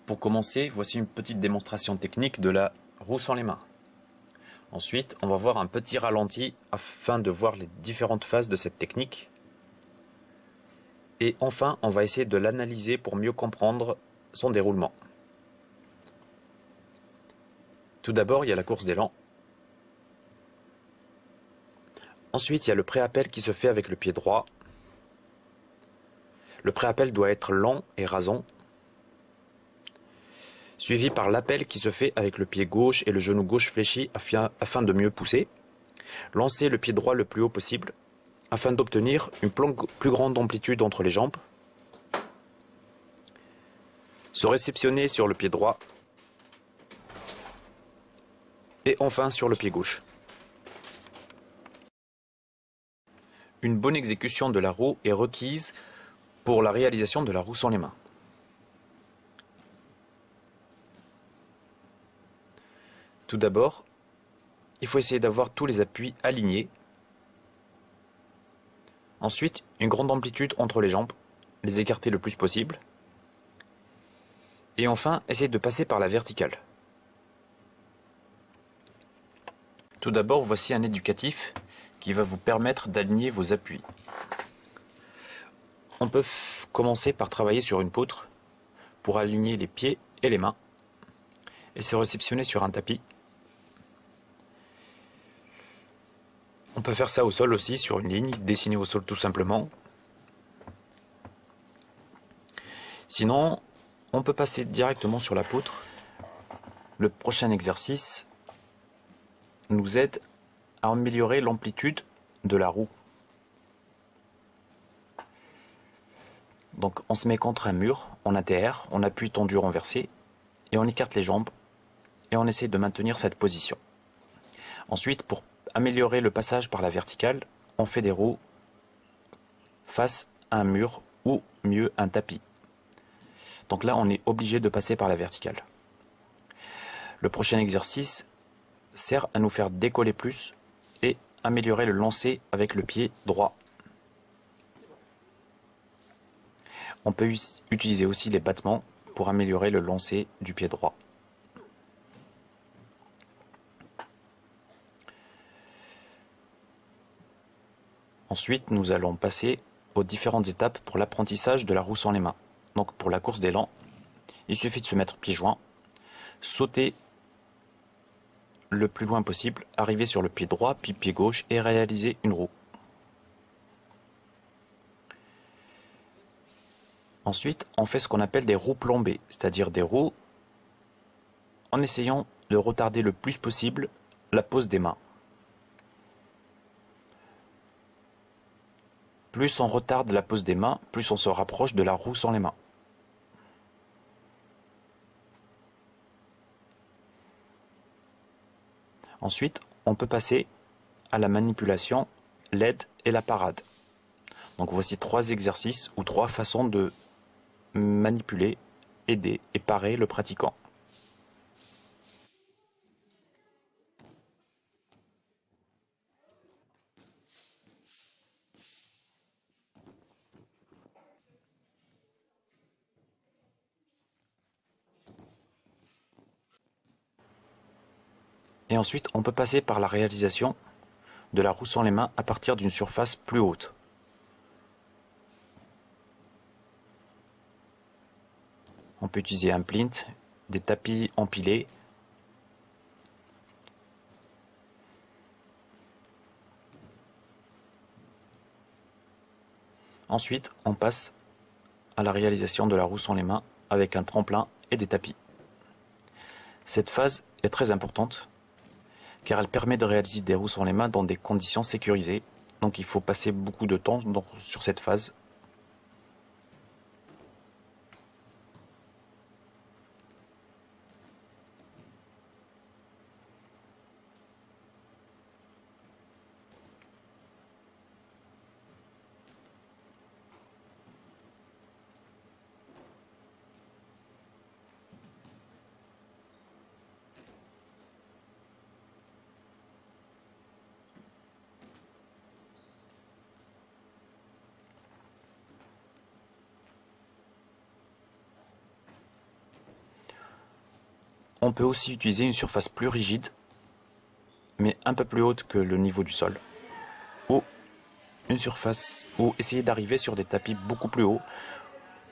Pour commencer, voici une petite démonstration technique de la roue sans les mains. Ensuite, on va voir un petit ralenti afin de voir les différentes phases de cette technique. Et enfin, on va essayer de l'analyser pour mieux comprendre son déroulement. Tout d'abord, il y a la course d'élan. Ensuite, il y a le pré-appel qui se fait avec le pied droit. Le pré-appel doit être lent et rasant, suivi par l'appel qui se fait avec le pied gauche et le genou gauche fléchi afin de mieux pousser. Lancer le pied droit le plus haut possible afin d'obtenir une plus grande amplitude entre les jambes. Se réceptionner sur le pied droit et enfin sur le pied gauche. Une bonne exécution de la roue est requise pour la réalisation de la roue sans les mains. Tout d'abord, il faut essayer d'avoir tous les appuis alignés. Ensuite, une grande amplitude entre les jambes, les écarter le plus possible. Et enfin, essayer de passer par la verticale. Tout d'abord, voici un éducatif qui va vous permettre d'aligner vos appuis. On peut commencer par travailler sur une poutre pour aligner les pieds et les mains et se réceptionner sur un tapis. On peut faire ça au sol aussi, sur une ligne, dessiner au sol tout simplement. Sinon, on peut passer directement sur la poutre. Le prochain exercice nous aide à améliorer l'amplitude de la roue. Donc on se met contre un mur, on atterre, on appuie tendu renversé et on écarte les jambes et on essaie de maintenir cette position. Ensuite, pour améliorer le passage par la verticale, on fait des roues face à un mur ou mieux un tapis. Donc là, on est obligé de passer par la verticale. Le prochain exercice sert à nous faire décoller plus et améliorer le lancer avec le pied droit. On peut utiliser aussi les battements pour améliorer le lancer du pied droit. Ensuite, nous allons passer aux différentes étapes pour l'apprentissage de la roue sans les mains. Donc pour la course d'élan, il suffit de se mettre pieds joints, sauter le plus loin possible, arriver sur le pied droit puis pied gauche et réaliser une roue. Ensuite, on fait ce qu'on appelle des roues plombées, c'est-à-dire des roues en essayant de retarder le plus possible la pose des mains. Plus on retarde la pose des mains, plus on se rapproche de la roue sans les mains. Ensuite, on peut passer à la manipulation, l'aide et la parade. Donc voici 3 exercices ou 3 façons de manipuler, aider et parer le pratiquant. Et ensuite, on peut passer par la réalisation de la roue sans les mains à partir d'une surface plus haute. On peut utiliser un plinth, des tapis empilés. Ensuite, on passe à la réalisation de la roue sans les mains avec un tremplin et des tapis. Cette phase est très importante car elle permet de réaliser des roues sans les mains dans des conditions sécurisées. Donc il faut passer beaucoup de temps sur cette phase. On peut aussi utiliser une surface plus rigide, mais un peu plus haute que le niveau du sol. Ou essayer d'arriver sur des tapis beaucoup plus hauts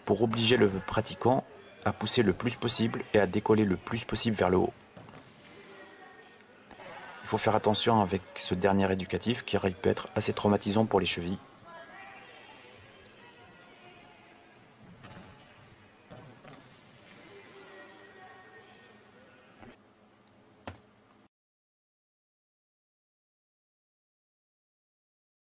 pour obliger le pratiquant à pousser le plus possible et à décoller le plus possible vers le haut. Il faut faire attention avec ce dernier éducatif qui peut être assez traumatisant pour les chevilles.